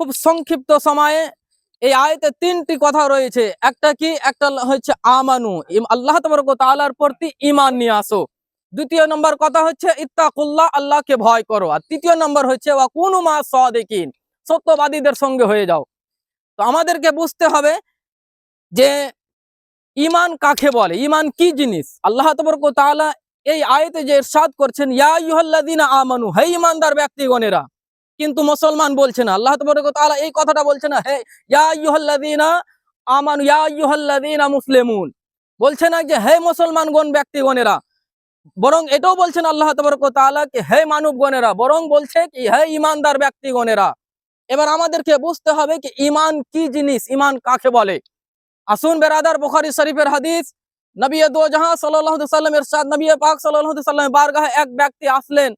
খুব সংক্ষিপ্ত সময়ে এই আয়াতে তিনটি কথা রয়েছে। একটা কি, একটা হচ্ছে আমানু, আল্লাহ তাবারক ওয়া তাআলার প্রতি ঈমান নিয়ে আসো। দ্বিতীয় নম্বর কথা হচ্ছে ইত্তাকুল্লাহ, আল্লাহকে ভয় করো। আর তৃতীয় নম্বর হচ্ছে ওয়া কুনু মা সাদিকিন, সত্যবাদীদের সঙ্গে হয়ে যাও। তো আমাদেরকে বুঝতে হবে যে ঈমান কাকে বলে, ঈমান কি জিনিস। আল্লাহ তাবারক ওয়া তাআলা এই আয়াতে যে ইরশাদ করছেন ইয়া আইয়ুহাল্লাযীনা আমানু, হে ঈমানদার ব্যক্তিগণেরা, কিন্তু মুসলমান বলছে না। আল্লাহ তাবারক ওয়া তাআলা এই কথাটা বলছে না হে ইয়া আইয়ুহাল্লাযীনা আমানু ইয়া আইয়ুহাল্লাযীনা মুসলিমুন, বলছে না যে হে মুসলমানগণ ব্যক্তিগণেরা, বরং এটাও বলছেন আল্লাহ তাবারক ওয়া তাআলা কি হে মানবগণেরা, বরং বলছে কি হে ঈমানদার ব্যক্তিগণেরা। এবার আমাদেরকে বুঝতে হবে কি ঈমান কি জিনিস, ঈমান কাকে বলে। আসুন বেরাদার, বুখারী শরীফের হাদিস, নবী দো জাহান সাল্লাল্লাহু আলাইহি ওয়াসাল্লাম ইরশাদ, নবী পাক সাল্লাল্লাহু আলাইহি ওয়াসাল্লামের বারগাহে এক ব্যক্তি আসলেন,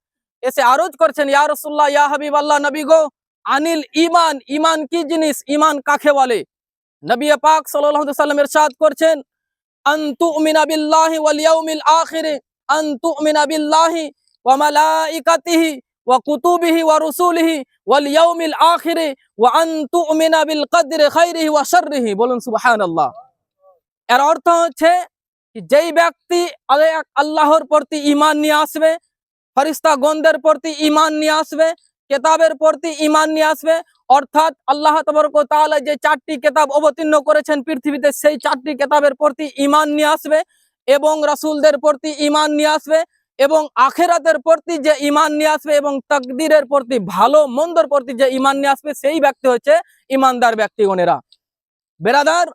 এসে আরজ করছেন ইয়া রাসূলুল্লাহ, ইয়া হাবিবাল্লাহ, নবী গো, আনিল ঈমান, ঈমান কি জিনিস, ঈমান কাকে বলে। নবী পাক সাল্লাল্লাহু আলাইহি ওয়াসাল্লাম ইরশাদ করছেন আন তুমিনা বিল্লাহি ওয়াল ইয়াউমিল আখির, আন তুমিনা বিল্লাহি ওয়া মালাইকাতিহি ওয়া কুতুবিহি ওয়া রুসুলিহি ওয়াল ইয়াউমিল আখির ওয়া আন তুমিনা বিল কদরি খাইরিহি ওয়া শাররিহি। বলুন সুবহানাল্লাহ। এর অর্থ হচ্ছে যেই ব্যক্তি আল্লাহর প্রতি ঈমান নিয়ে আসবে, ফেরেশতাগণদের প্রতি ঈমান নিয়ে আসবে, কিতাবের প্রতি ঈমান নিয়ে আসবে, অর্থাৎ আল্লাহ তাবারক ওয়া তাআলা যে 4টি কিতাব অবতীর্ণ করেছেন পৃথিবীতে, সেই 4টি কিতাবের প্রতি ঈমান নিয়ে আসবে, এবং রাসূলদের প্রতি ঈমান নিয়ে আসবে, এবং আখিরাতের প্রতি যে ঈমান নিয়ে আসবে, এবং তাকদীরের প্রতি, ভালো মন্দর প্রতি যে ঈমান নিয়ে আসবে, সেই ব্যক্তি হচ্ছে ঈমানদার ব্যক্তিগণেরা। বেরাদার,